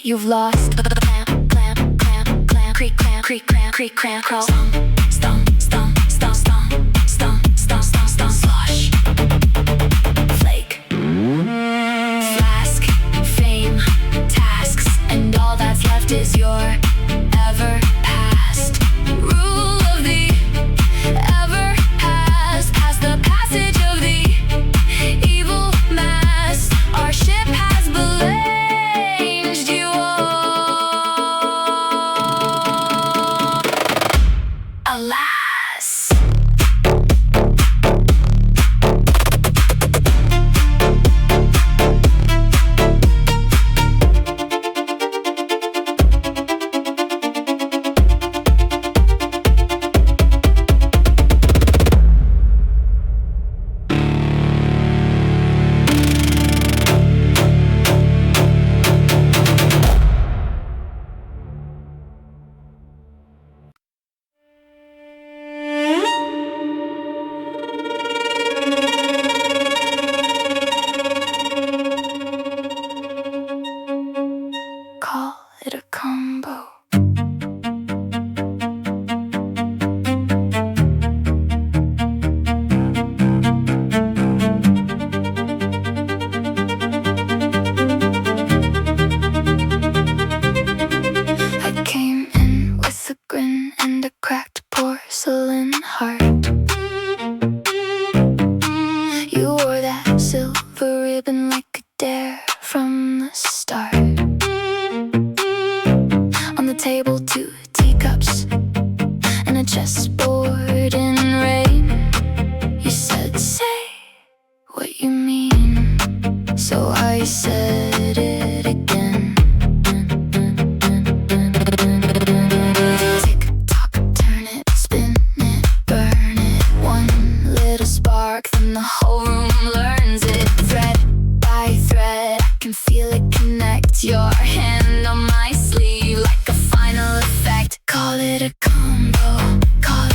You've lost. Clamp, clamp, clamp, clamp, creak, clamp, creak, clamp, creak, clamp, crawl. Stomp, stomp, stomp, stomp, stomp, stomp, stomp, stomp, slosh. Flake. Flask, fame, tasks, and all that's left is your ever past. Rule of the ever past, past the passage of the evil mass. Our ship has belay. Alas. Call it a combo. I came in with a grin and a cracked porcelain heart. You wore that silver ribbon like a dare from the start. On the table, 2 teacups and a chessboard in rain. You said, say what you mean. So I said it again. Tick tock, turn it, spin it, burn it. One little spark, then the whole room learns it. Thread by thread, I can feel it connect. Your hand on my sleeve like a final effect. Call it a combo, call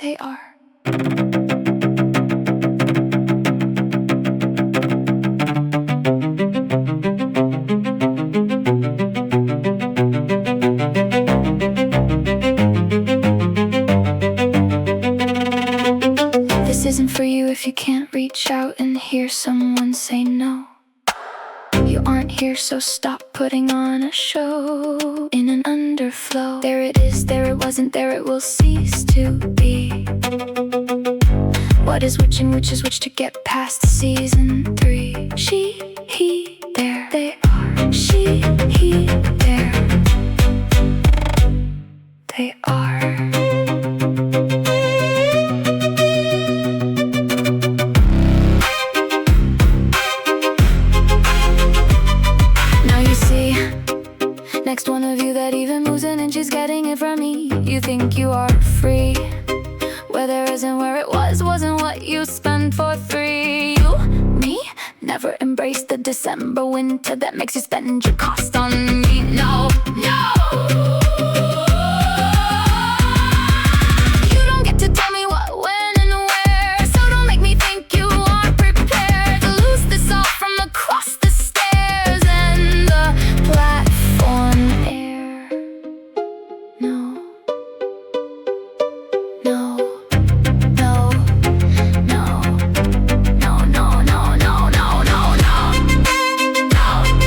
they are. This isn't for you if you can't reach out and hear someone say no. You aren't here, so stop putting on a show in an underflow. There it is, there it wasn't, there it will cease to be. What is which and which is which to get past season 3? She, he, there, they are. She, he, there, they are. Next one of you that even moves an inch is getting it from me. You think you are free, where there isn't, where it wasn't what you spend for free. You, me, never embrace the December winter that makes you spend your cost on me. No, no. You don't get to tell me what, when, and where, so don't make me think you aren't prepared to lose this all from across the stairs and the platform air. No, no, no, no, no, no, no, no, no, no, no, no, no, no.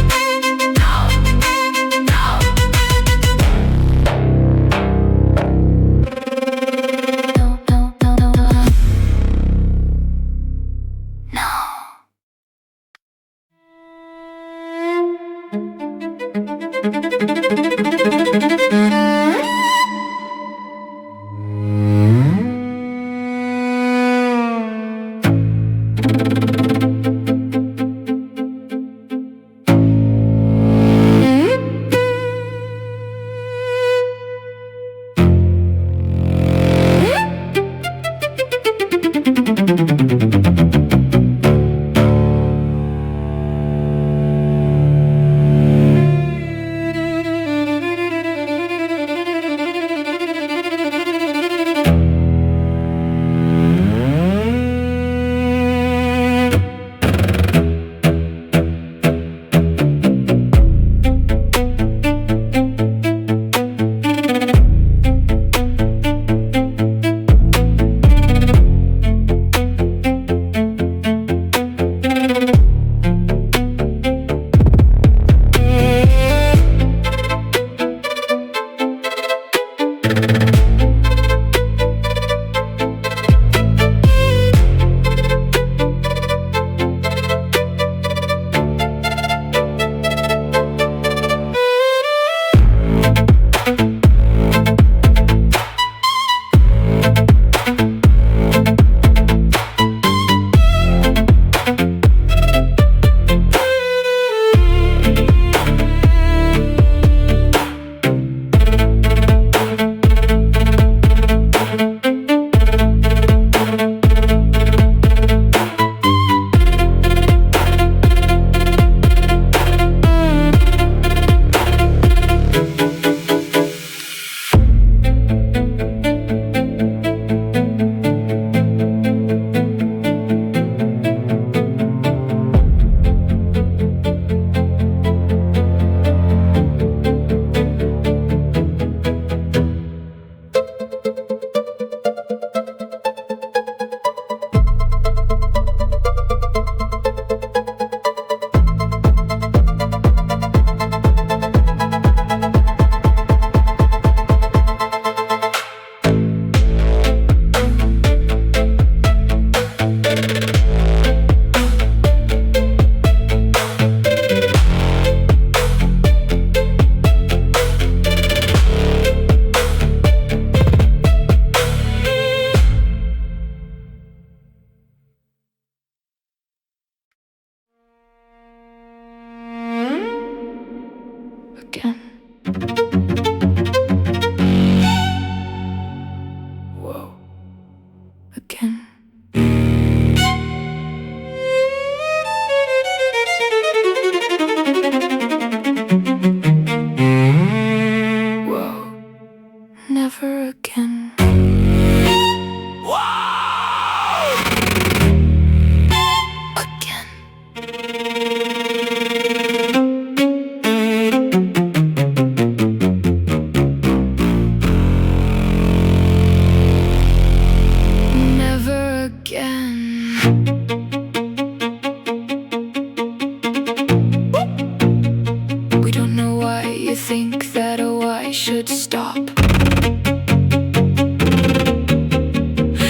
think that, oh, I should stop.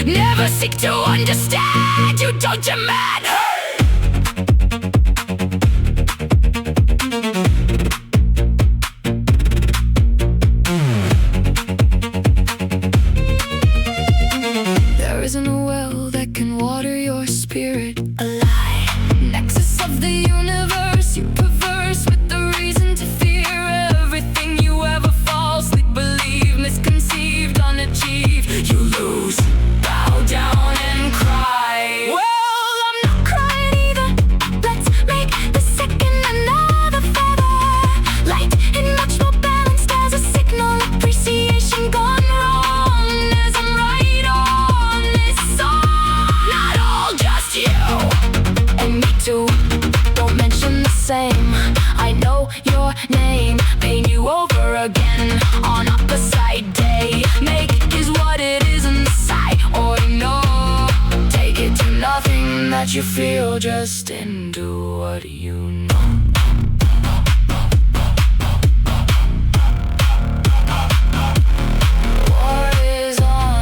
Never seek to understand, you don't demand. There isn't a well that can water your spirit. A lie, nexus of the universe. You perverse with the reason to fear everything you ever falsely believe. Misconceived, unachieved, you lose. Bow down and cry. Well, I'm not crying either. Let's make the second another feather. Light and much more balanced as a signal. Appreciation gone wrong as I'm right on this song. Not all just you, and me too. Don't mention the same. I know your name. Paint you over again on opposite day. Make is what it is inside, or ignore. Take it to nothing that you feel, just into what you know. War is on.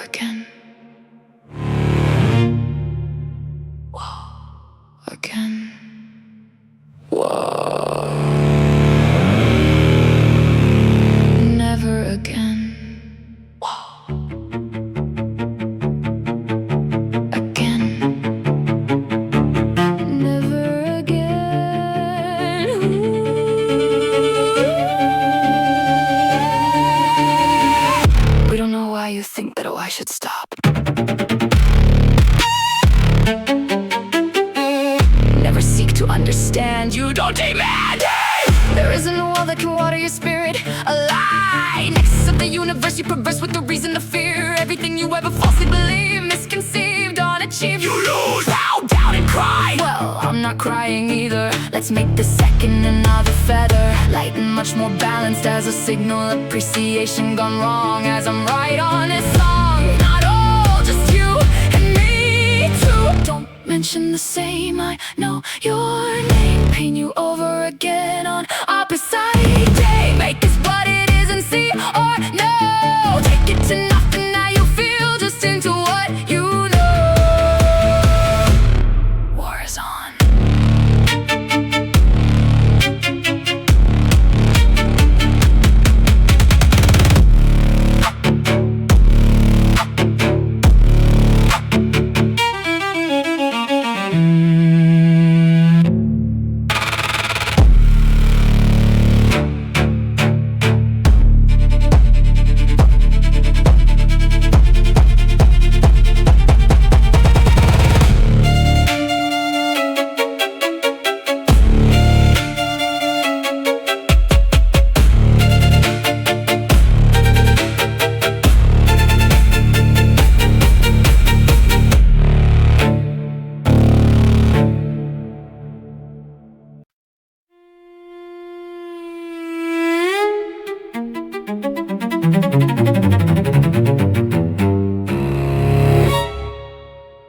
Again. Whoa. Again. Whoa. Never again. Whoa. Again. Never again. We don't know why you think that, oh, I should stop. Never seek to understand, you don't demand. There isn't a wall that can water your spirit. A lie, nexus of the universe. You perverse with the reason to fear everything you ever falsely believe. Misconceived, unachieved, you lose. Bow down and cry. Well, I'm not crying either. Let's make the second another feather. Light and much more balanced as a signal. Appreciation gone wrong as I'm right on this song. Not all, just you and me too. Don't mention the same. I know your name. Paint you over again on opposite day. Make this what it is and see or no. Take it to nothing now you feel, just into what you know. War is on.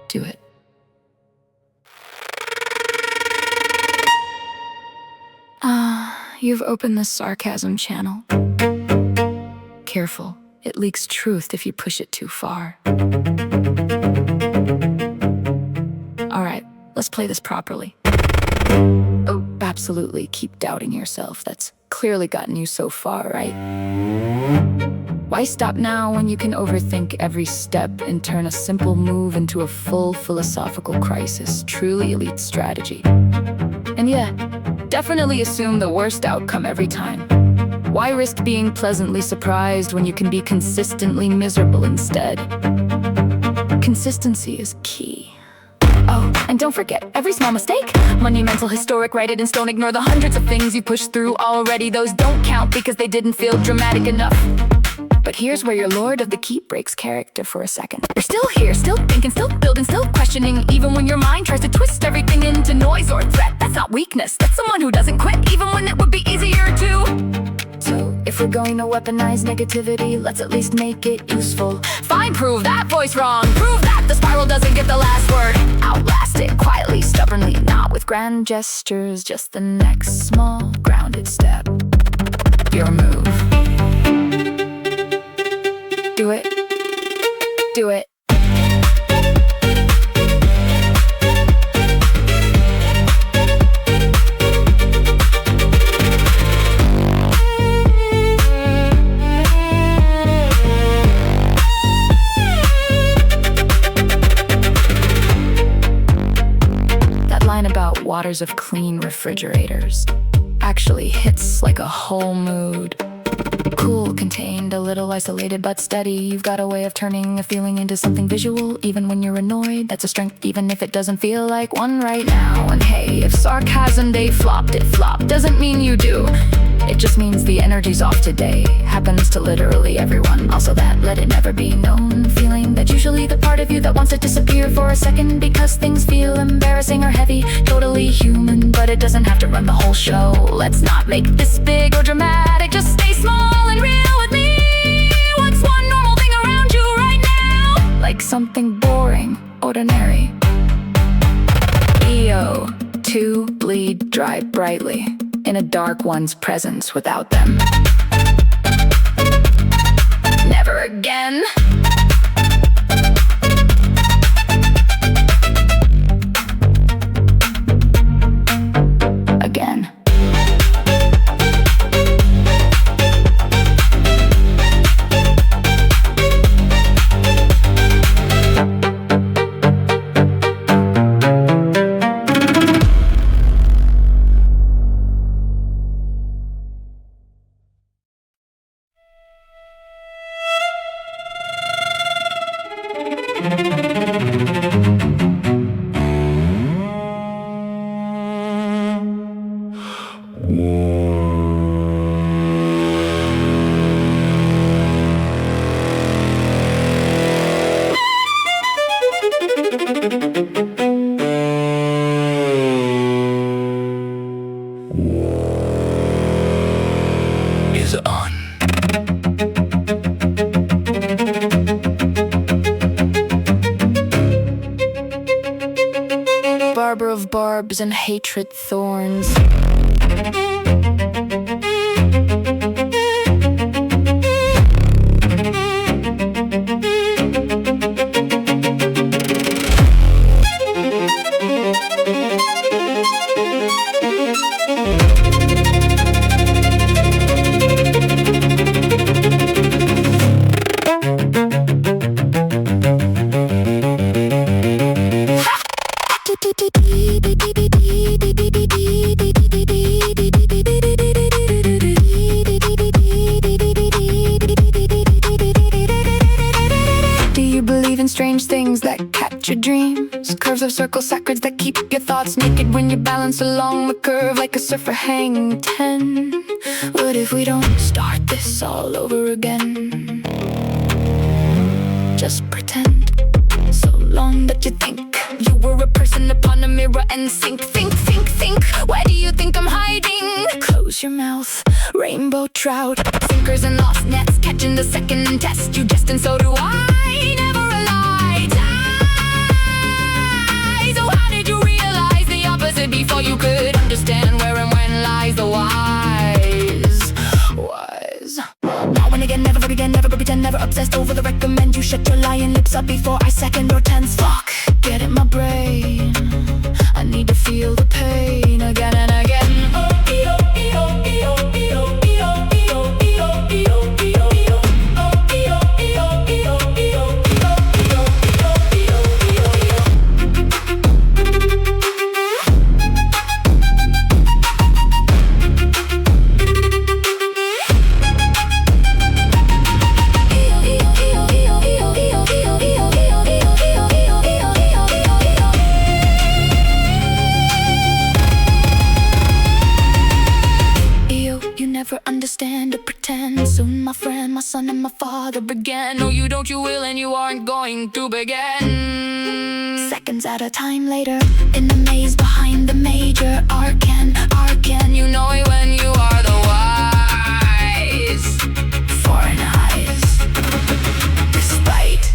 Do it. You've opened the sarcasm channel. Careful, it leaks truth if you push it too far. Alright, let's play this properly. Oh, absolutely, keep doubting yourself. That's clearly gotten you so far, right? Why stop now when you can overthink every step and turn a simple move into a full philosophical crisis? Truly elite strategy. And yeah, definitely assume the worst outcome every time. Why risk being pleasantly surprised when you can be consistently miserable instead? Consistency is key. Oh, and don't forget, every small mistake, monumental, historic, write it in stone. Ignore the hundreds of things you pushed through already. Those don't count because they didn't feel dramatic enough. But here's where your Lord of the Keep breaks character for a second. You're still here, still thinking, still building, still questioning, even when your mind tries to twist everything into noise or threat. That's not weakness, that's someone who doesn't quit, even when it would be easier to. So, if we're going to weaponize negativity, let's at least make it useful. Fine, prove that voice wrong. Prove that the spiral doesn't get the last word. Outlast it quietly, stubbornly, not with grand gestures. Just the next small, grounded step. Your move. Do it. Do it. That line about waters of clean refrigerators actually hits like a whole mood. Cool, contained, a little isolated but steady. You've got a way of turning a feeling into something visual. Even when you're annoyed, that's a strength, even if it doesn't feel like one right now. And hey, if sarcasm day flopped, it flopped. Doesn't mean you do. It just means the energy's off today. Happens to literally everyone. Also that let it never be known feeling, that's usually the part of you that wants to disappear for a second because things feel embarrassing or heavy. Totally human, but it doesn't have to run the whole show. Let's not make this big or dramatic. Just stay small and real with me. What's one normal thing around you right now? Like something boring, ordinary. EO, to bleed dry brightly in a dark one's presence without them. Never again. Again. Is on. Barber of barbs and hatred thorns. Strange things that catch your dreams, curves of circle sacreds that keep your thoughts naked when you balance along the curve like a surfer hanging 10. What if we don't start this all over again? Just pretend so long that you think you were a person upon a mirror and think. Where do you think I'm hiding? Close your mouth, rainbow trout, sinkers and lost nets, catching the second test. You jest and so do I. Never a lie. So how did you realize the opposite before you could understand where and when lies the wise? Now and again, never again, never pretend, never obsessed over the recommend. You shut your lying lips up before I second or tense. Fuck, get in my brain. I need to feel the pain again and again. father began. No, you don't, you will, and you aren't going to begin. Seconds at a time later, in the maze behind the major arcane. You know it when you are the wise. Foreign eyes. Despite.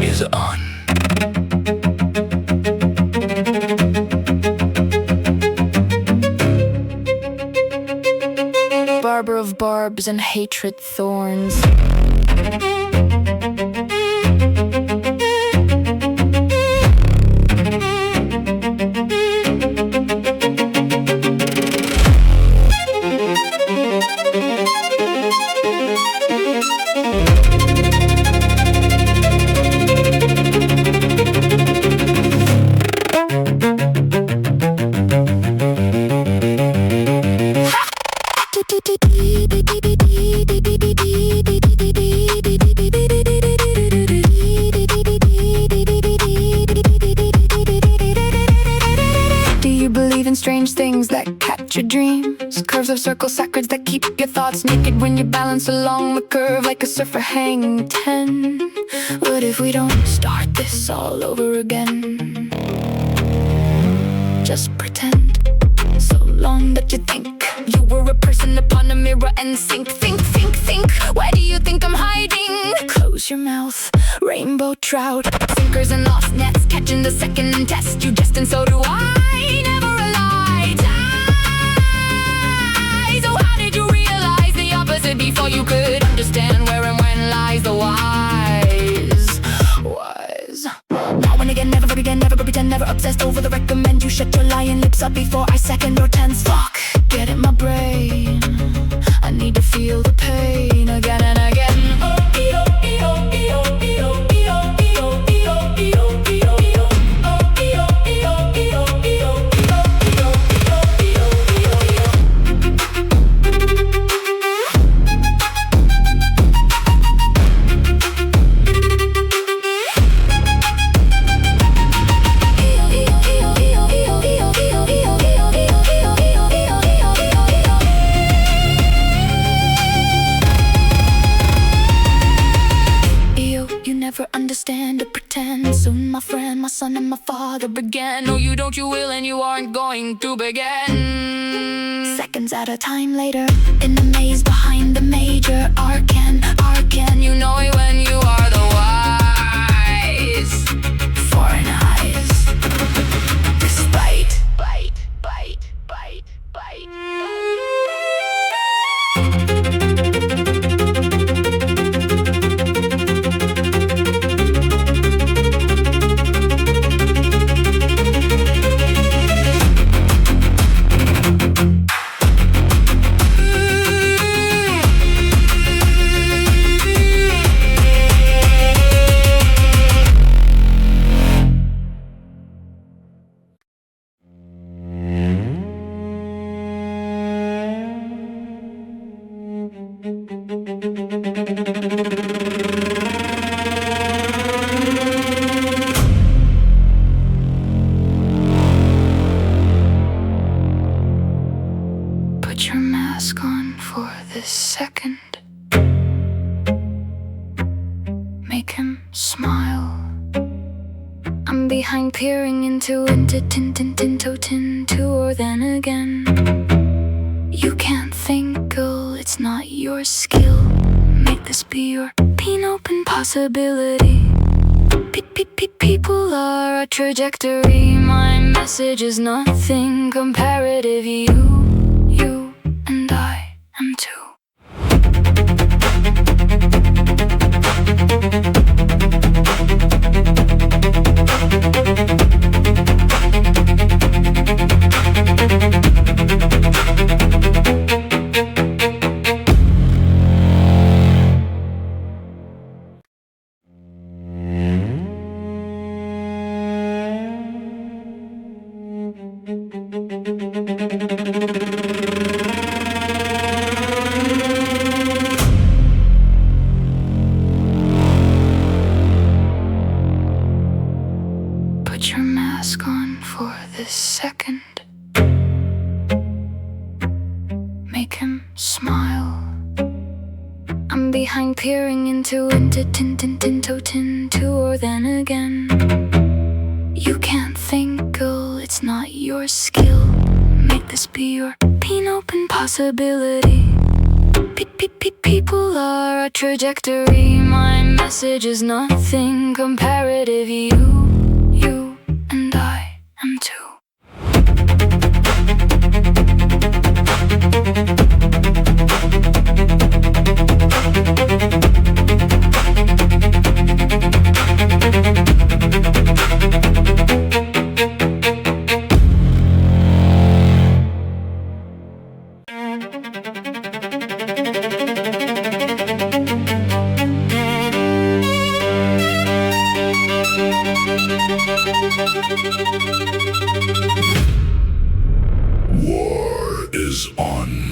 Is on. Barber of barbs and hatred thorns. Do you believe in strange things that catch your dreams? Curves of circle sacreds that keep your thoughts naked when you balance along the curve like a surfer hanging 10. What if we don't start this all over again? Just pretend so long that you think you were a person upon a mirror and think. Why do you think I'm hiding? Close your mouth, rainbow trout, sinkers and lost nets, catching the second test. You jest and so do I, never a lie. Die. So how did you realize the opposite before you could understand where and when lies the wise? Now and again, never again, never pretend, never obsessed over the recommend. You shut your lying lips up before I second or tense. Fuck, get in my brain, I need to feel the pain again and again. Never understand or pretend. Soon my friend, my son and my father began. No, you don't, you will, and you aren't going to begin. Seconds at a time later, in the maze behind the major arcane. You know it when you are the wise. Foreign eyes. Despite. Put your mask on for this second. Make him smile. I'm behind peering into or then again. You can't think, girl, it's not your skill. this be your open possibility. People are a trajectory. My message is nothing comparative. You and I am too. Put your mask on for this second. Make him smile. I'm behind, peering into or then again. You can't think, girl, it's not your skill. Make this be your open possibility. People are a trajectory. My message is nothing comparative. You and I am too. War is on.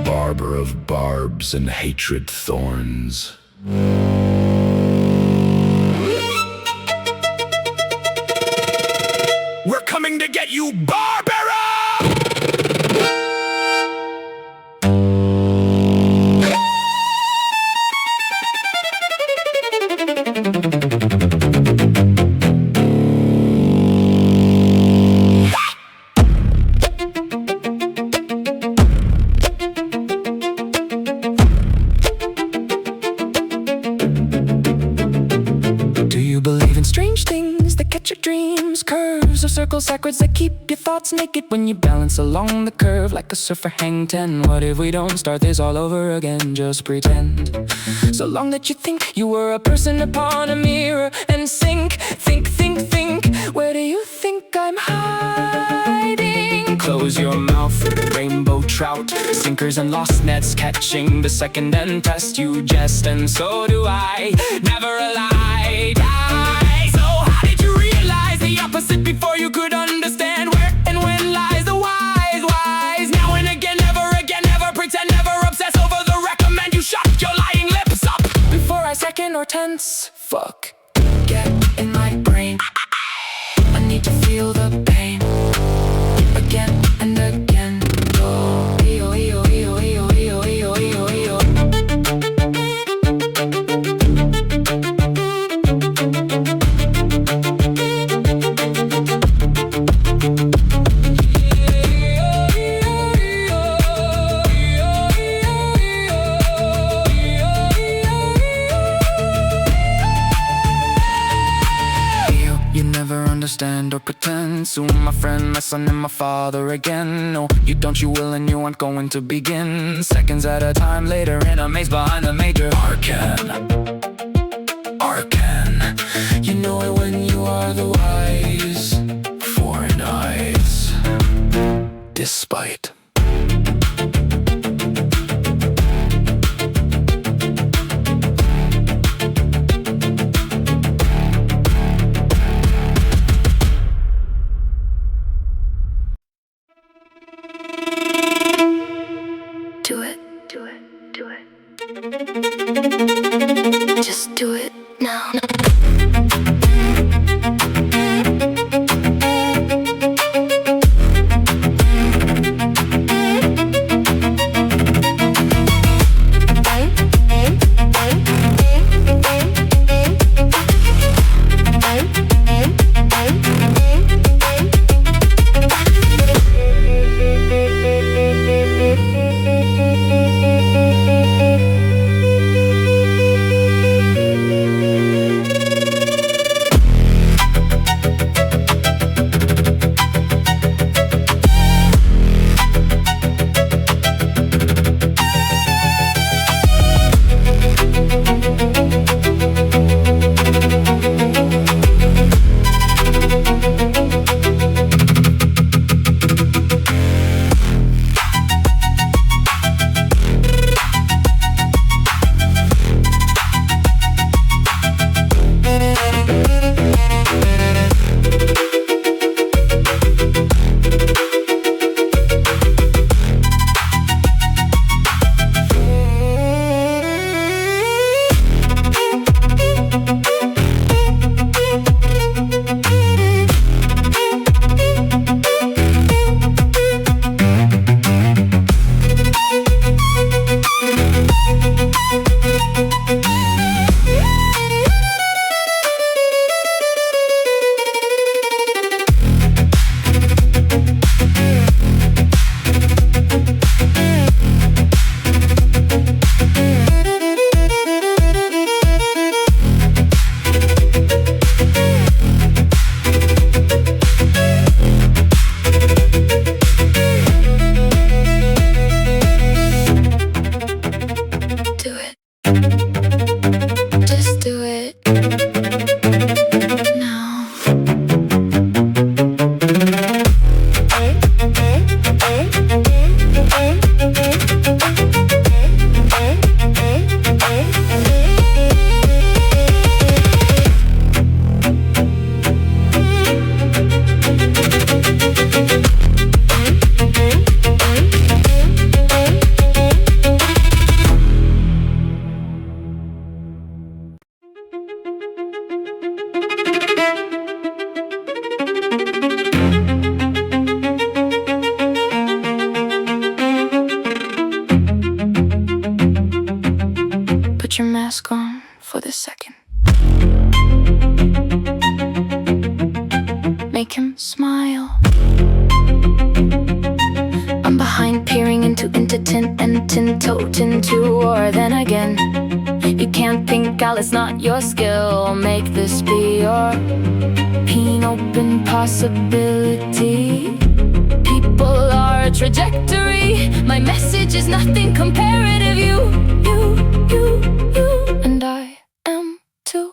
Barber of barbs and hatred thorns. We're coming to get you, Barbara! Strange things that catch your dreams, curves of circles backwards that keep your thoughts naked when you balance along the curve like a surfer hang 10. What if we don't start this all over again? Just pretend. So long that you think you were a person upon a mirror and think. Where do you think I'm hiding? Close your mouth, rainbow trout, sinkers and lost nets catching the second and test. You jest and so do I, never a lie. Opposite before you could understand where and when lies the wise. Now and again, never pretend, never obsess over the recommend. You shut your lying lips up before I second or tense. Fuck, get in my brain. I need to feel the pain again and again. Go, eo, eo, eo, eo, eo, eo, eo, eo. Understand or pretend. Soon my friend, my son and my father again. No, you don't, you will, and you aren't going to begin. Seconds at a time later in a maze behind a major arcane. You know it when you are the wise. Foreign eyes. Despite Just do it now. to tin and tin-tote into war. Then again, you can't think out, it's not your skill. Make this be your keen open possibility. People are a trajectory. My message is nothing comparative. You, and I am too.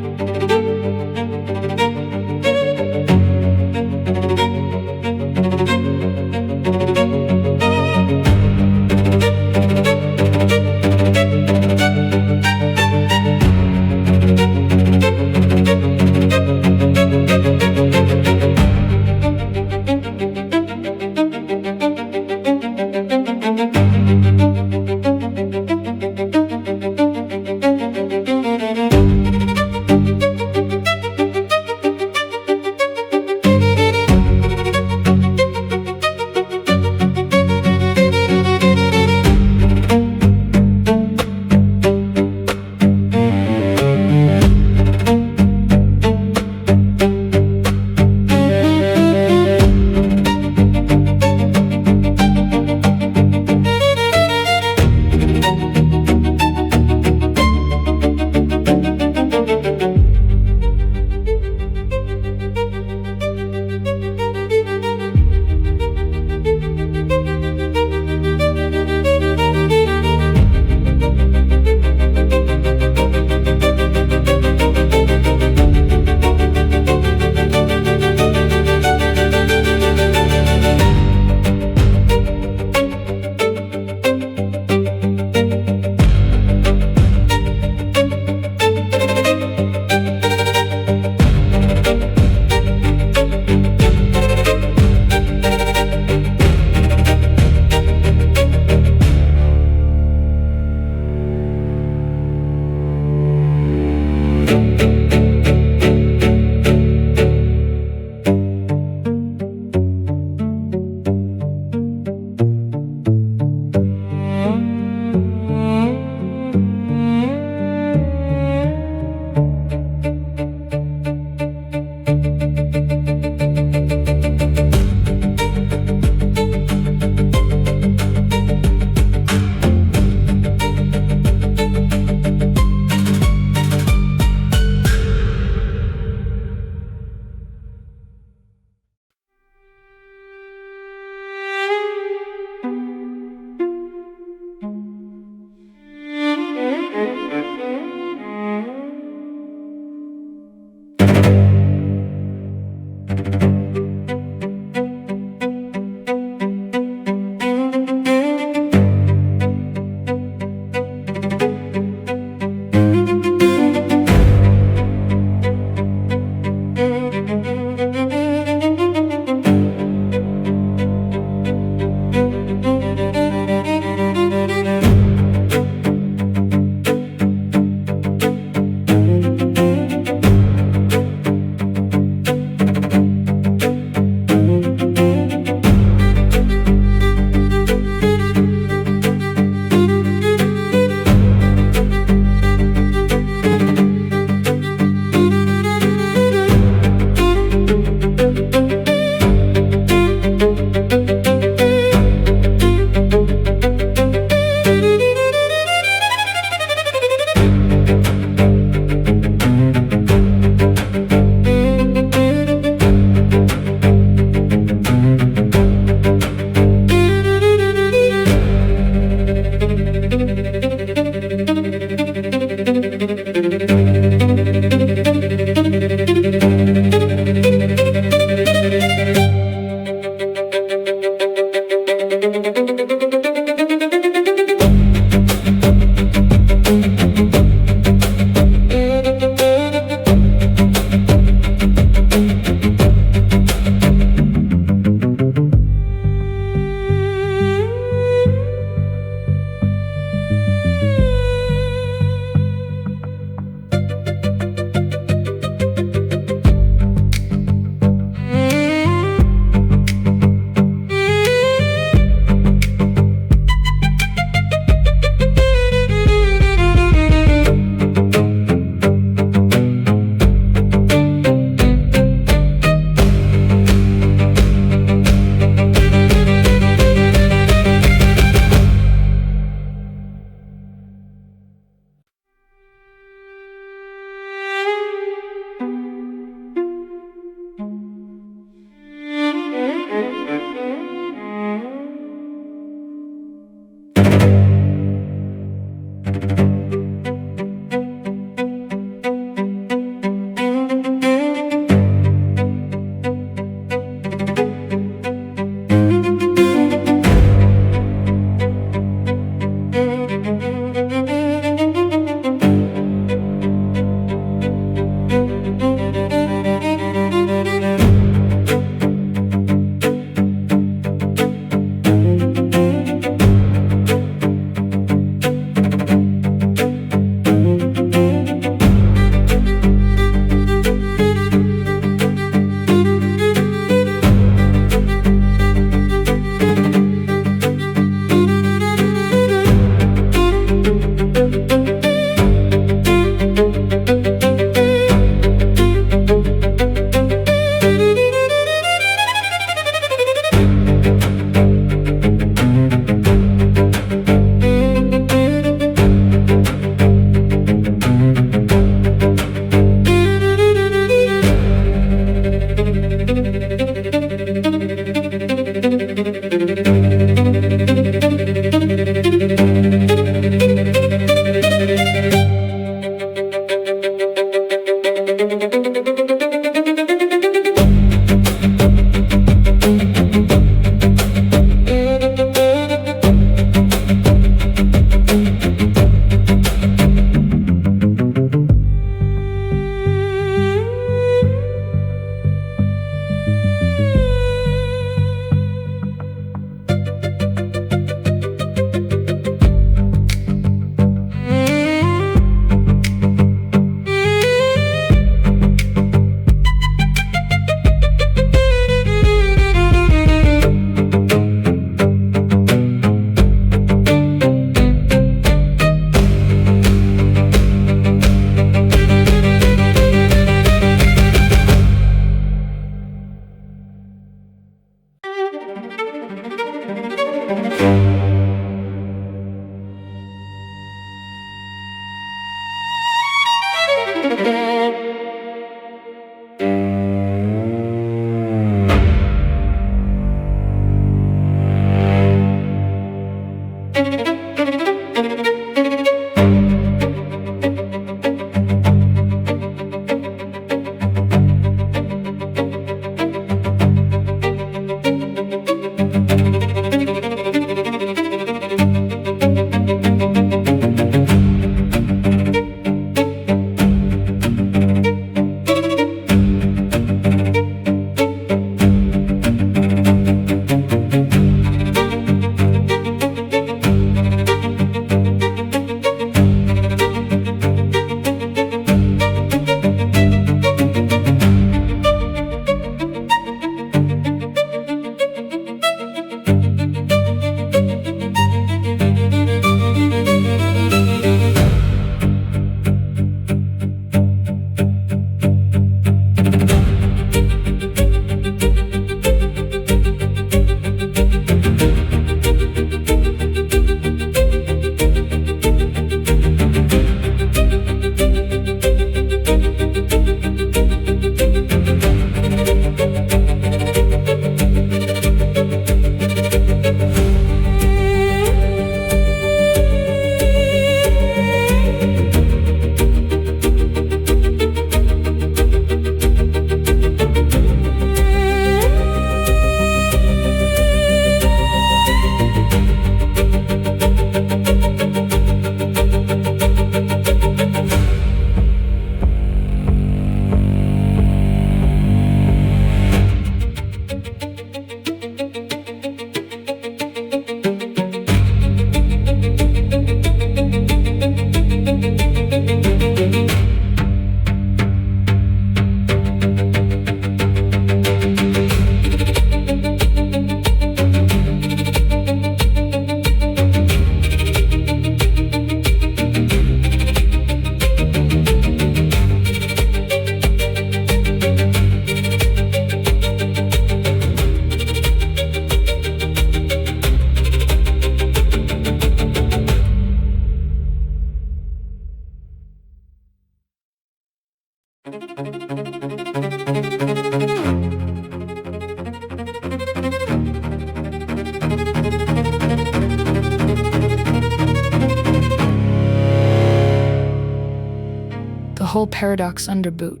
The whole paradox under boot,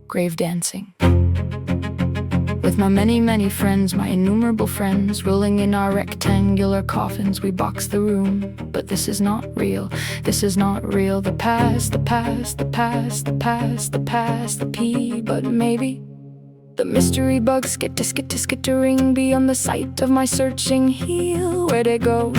grave dancing. With my many, many friends, my innumerable friends, rolling in our rectangular coffins, we box the room. But this is not real, this is not real. The past, the past, the past, the past, the past, the P. But maybe the mystery bugs skittering beyond the sight of my searching heel. Where'd it go?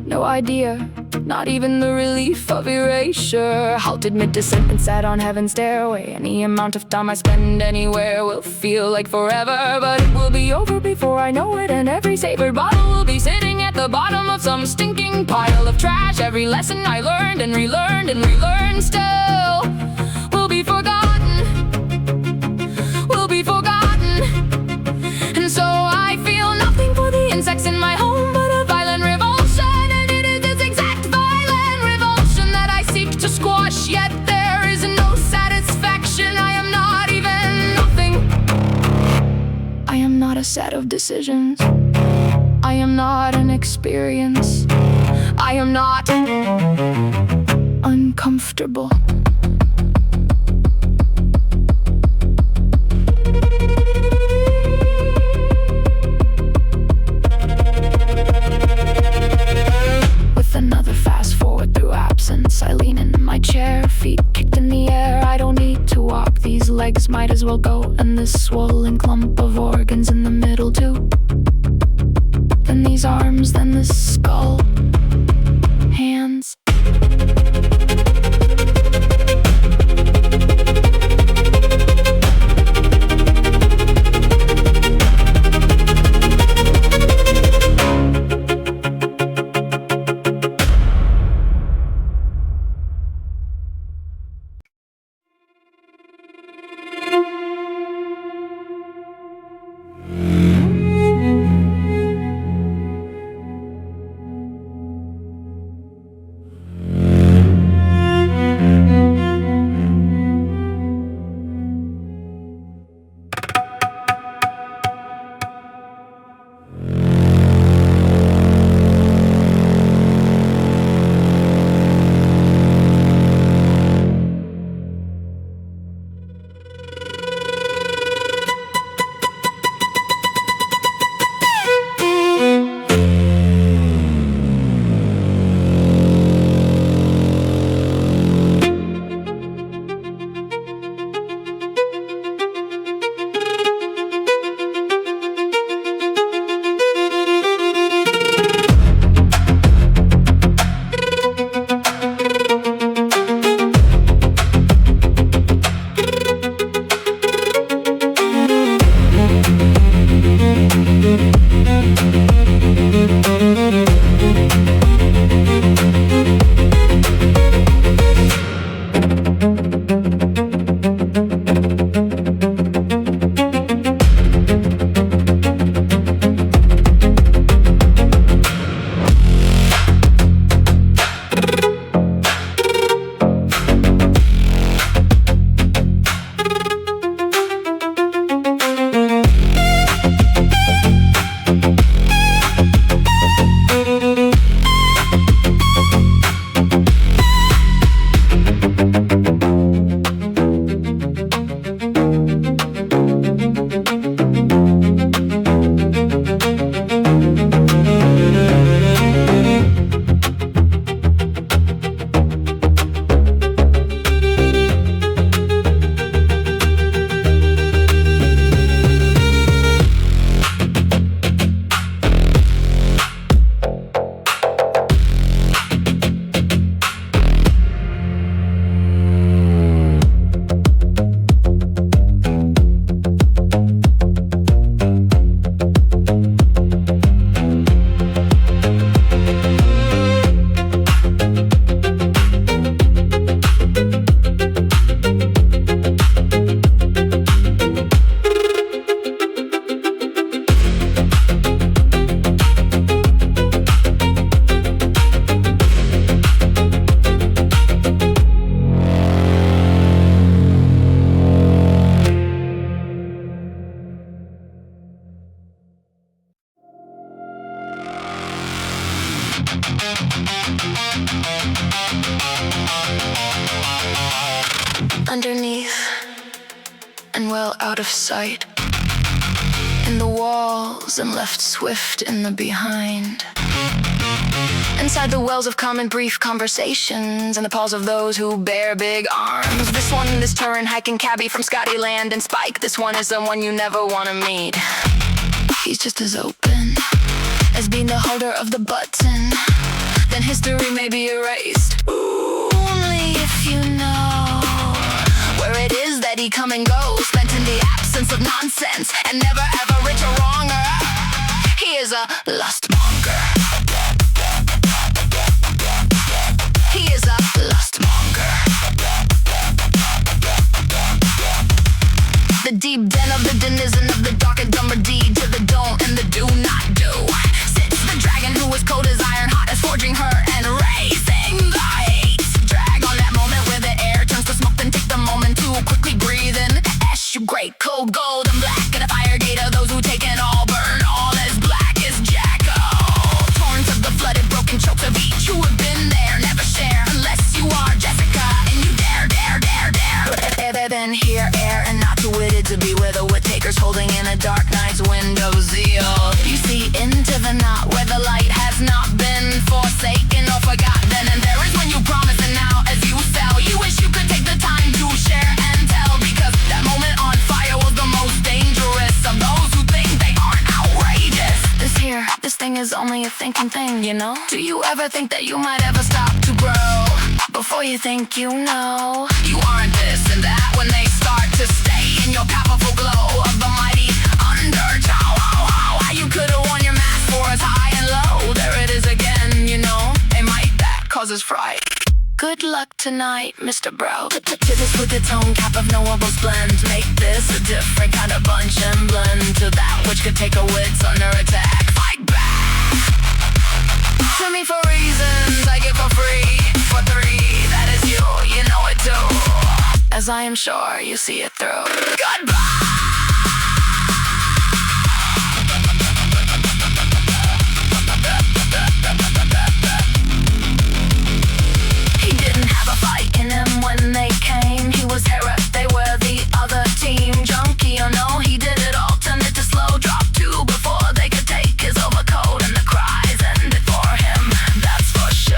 No idea, not even the relief of erasure. Halted mid-descent and sat on heaven's stairway. Any amount of time I spend anywhere will feel like forever, but it will be over before I know it, and every savored bottle will be sitting at the bottom of some stinking pile of trash. Every lesson I learned and relearned and relearned still will be forgotten, will be forgotten. And so I feel nothing for the insects in my home but a violent revulsion, and it is this exact violent revulsion that I seek to squash. Yet there is no satisfaction. I am not even nothing. I am not a set of decisions. I am not an experience. I am not uncomfortable. With another fast forward through absence, I lean in my chair, feet kicked in the air. I don't need to walk, these legs might as well go, and this swollen clump of organs in the middle too. Then these arms, then this skull, hands. Underneath and well out of sight, in the walls and left swift in the behind. Inside the wells of common brief conversations and the paws of those who bear big arms. This one, this turn hiking cabbie from Scotty Land and Spike. This one is the one you never want to meet. He's just as open as being the holder of the button. Then history may be erased. Only if you know where it is that he come and goes, spent in the absence of nonsense and never ever rich or wronger. He is a lust monger. He is a lust monger. The deep den of the denizen of the dark and dumber deed to the don't and the do not do. Sits the dragon who is cold as iron, hot as forging her and raising the heat. Drag on that moment where the air turns to smoke, then take the moment to quickly breathe in. Ash, you great cold gold and black at a fire gate of those who take it all, burn all as black as Jacko. Torrents of the flooded broken chokes of each who have been there, never share unless you are Jessica and you dare. Then hear air and not too witted to be where the wood takers holding in a dark night's window zeal. You see into the knot where the light has not been forsaken or forgotten, and there is when you promise and now as you sell, you wish you could take the time to share and tell, because that moment on fire was the most dangerous of those who think they aren't outrageous. This thing is only a thinking thing, you know? Do you ever think that you might ever stop to grow before you think you know? You aren't this and that when they start to stay in your powerful glow of the mighty undertow. How you could've worn your mask for as high and low. There it is again, you know, a might that causes fright. Good luck tonight, Mr. Bro. To this with its own cap of knowable splend. Make this a different kind of bunch and blend to that which could take a wits under attack. Fight back to me for reasons I give for free. For three, that is you, you know it too. As I am sure you see it through. Goodbye. He didn't have a fight in him when they came. He was Hera, they were the other team. Junkie or no, he did it all, turned it to slow. Drop two before they could take his overcoat, and the cries ended for him, that's for sure.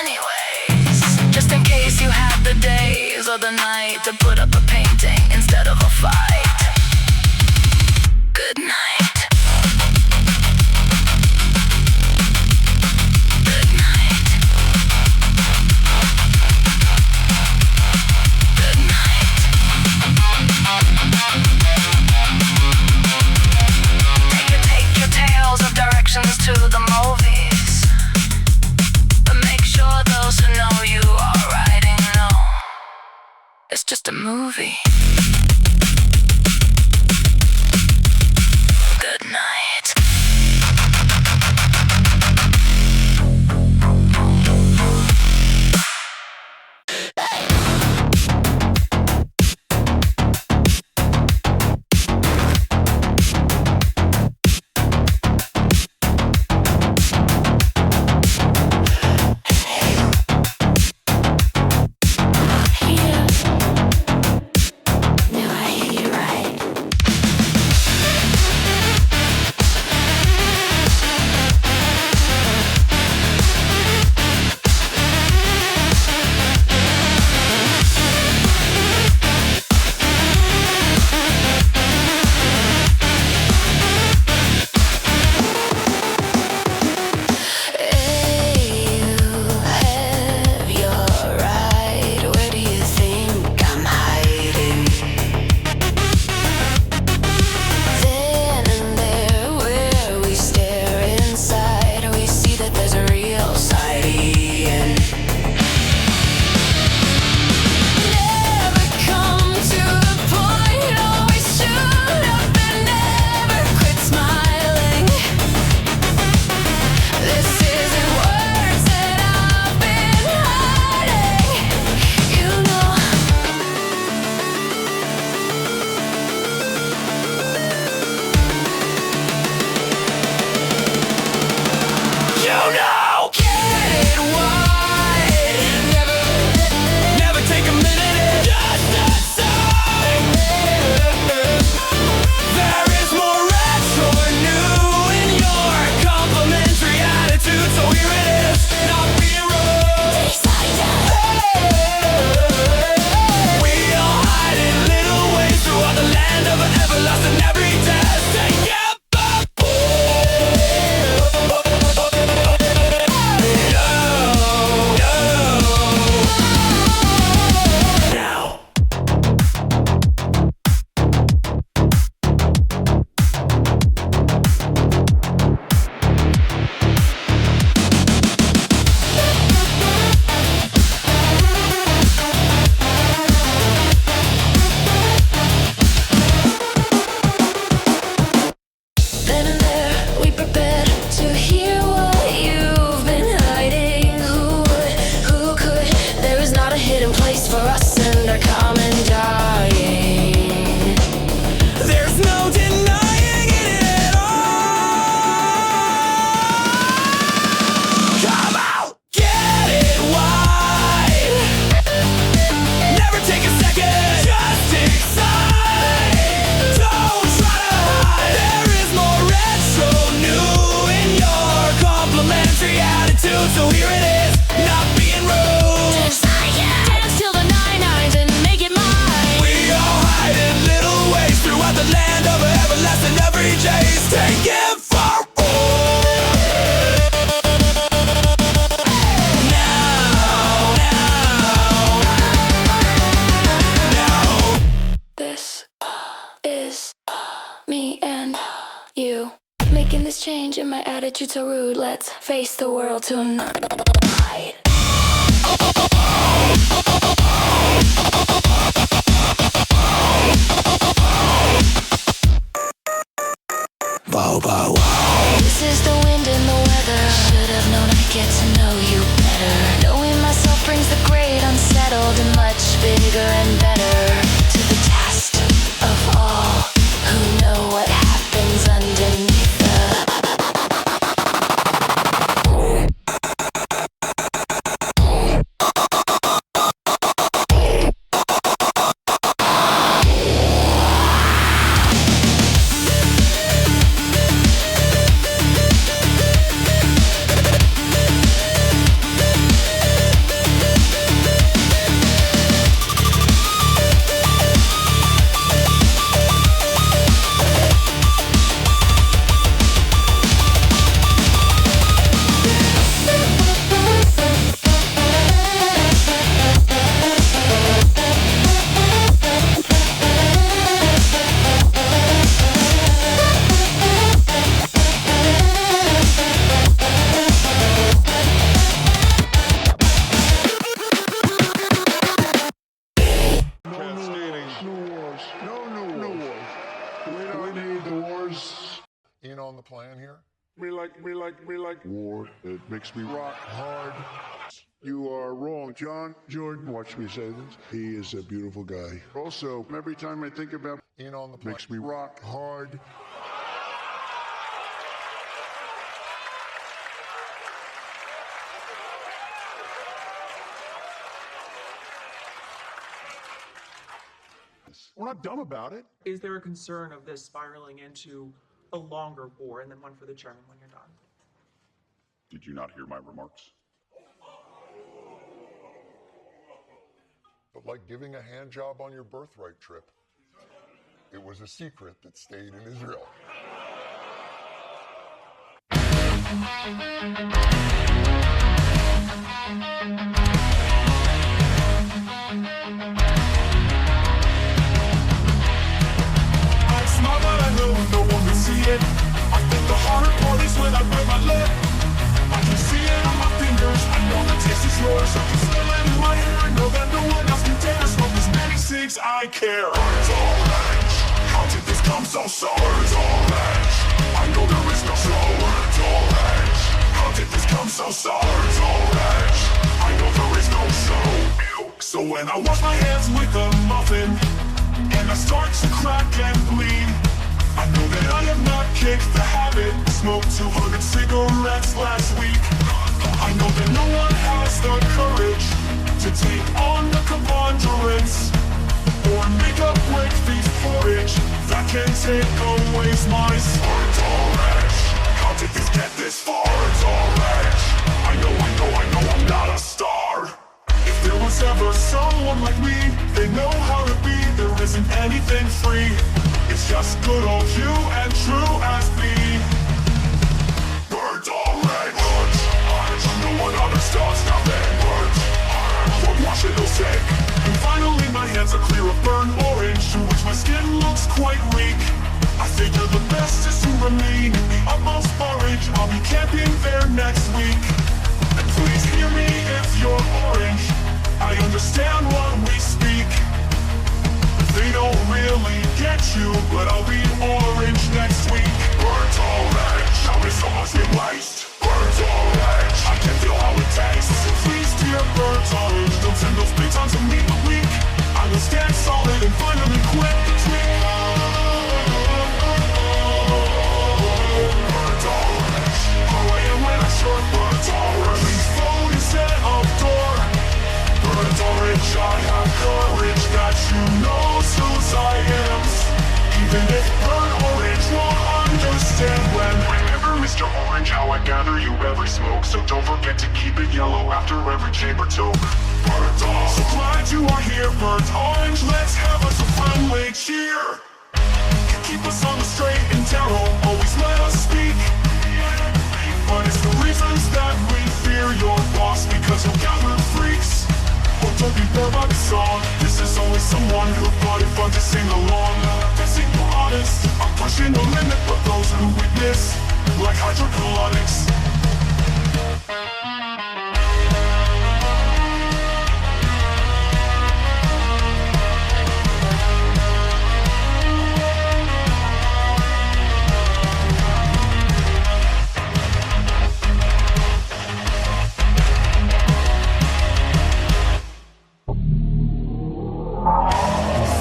Anyways, just in case you had the days or the night to put up a painting instead of a fight. Good night. Good night. Good night. Take your tales of directions to the movies. Make sure those who know you are writing know it's just a movie. Good night. hidden place for us and our common dying. There's no denying it at all. Come out, get it wide. Never take a second, just excite. Don't try to hide. There is more retro new in your complimentary attitude. So here it is, not being rude. Dance till the nines and make it mine. We all hide in little ways throughout the land of everlasting every chase. Take it for this is me and you, making this change in my attitude so rude. Let's face the world tonight. Bow, bow, wow. This is the wind and the weather. Should have known I'd get to know you better. Knowing myself brings the great unsettled and much bigger and better. To the test of all who know what happens underneath the On the plan here. We like war. It makes me rock hard. You are wrong, John. Jordan, watch me say this. He is a beautiful guy. Also, every time I think about on the plan, makes me rock hard. We're not dumb about it. Is there a concern of this spiraling into a longer war and then one for the chairman when you're done? Did you not hear my remarks? But like giving a hand job on your birthright trip, it was a secret that stayed in Israel. I think the harder part is when I bite my lip. I can see it on my fingers. I know the taste is yours. I can smell it in my hair. I know that no one else can dare smoke as many cigs I care. Birds orange. How did this come so sour? Birds orange. I know there is no show. Birds orange. How did this come so sour? Birds orange. I know there is no show. So when I wash my hands with a muffin and I start to crack and bleed, I know that I have not kicked the habit. Smoked 200 cigarettes last week. I know that no one has the courage to take on the preponderance or make a break thief porridge that can take away my Birds orange. How did this get this far? Birds orange. I know I'm not a star. If there was ever someone like me, they know how to be. There isn't anything free. It's just good old you and true as me. Birds orange. Birds orange. No one understands nothing. Birds orange. We're watching those sick. And finally my hands are clear of burnt orange, to which my skin looks quite weak. I figure the best is to remain in the utmost porridge. I'll be camping there next week. And please hear me if you're orange. I understand what we speak. They don't really get you, but I'll be orange next week. Birds orange. Now it's so much in waste. Birds orange. I can feel how it tastes. Please, dear birds orange, don't send those pigs on orange, I have courage that you know whose I am. Even if burnt orange won't understand when. Remember, Mr. Orange, how I gather you every smoke. So don't forget to keep it yellow after every chamber toke. Burnt orange, so glad you are here, burnt orange. Let's have us a friendly cheer. Keep us on the straight and narrow, always let us speak. But it's the reasons that we fear your boss, because you'll gather freaks. Oh, don't be bored by the song. This is always someone who thought it fun to sing along. Guessing you're honest, I'm pushing the limit, but those who witness, like hydrocolonics.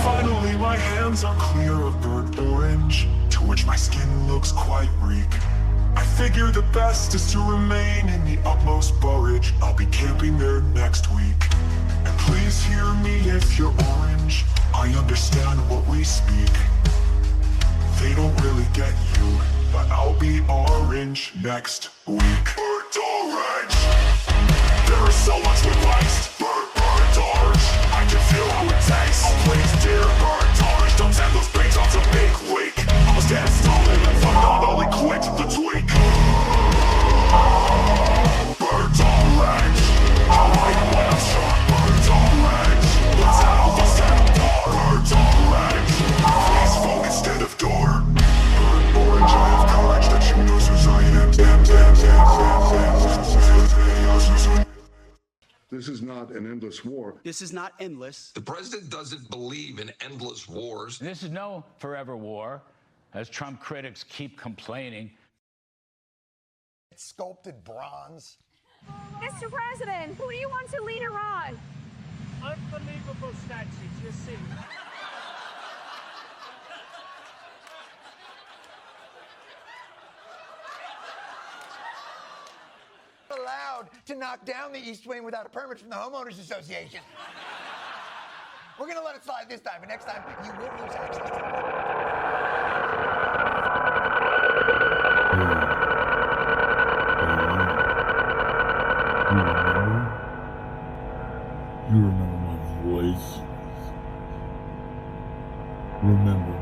Finally, my hands are clear of burnt orange, to which my skin looks quite weak. I figure the best is to remain in the utmost borage. I'll be camping there next week. And please hear me if you're orange, I understand what we speak. They don't really get you, but I'll be orange next week. Burnt orange! There is so much we waste. Burnt orange, I can feel how it tastes. Oh please dear, burnt orange, don't send those beans on to big week. I'll stand stolen if I not only quit the tweak. Burnt orange, I like when I'm sharp. Burnt orange, let's have a stand door. Burnt orange, please vote instead of door. Burnt orange, I have courage that you know whose I am. This is not an endless war. This is not endless. The president doesn't believe in endless wars. This is no forever war, as Trump critics keep complaining. It's sculpted bronze. Mr. President, who do you want to lead Iran? Unbelievable statues, you see. Allowed to knock down the East Wing without a permit from the Homeowners Association. We're gonna let it slide this time, but next time you will lose access to You remember my voice? Remember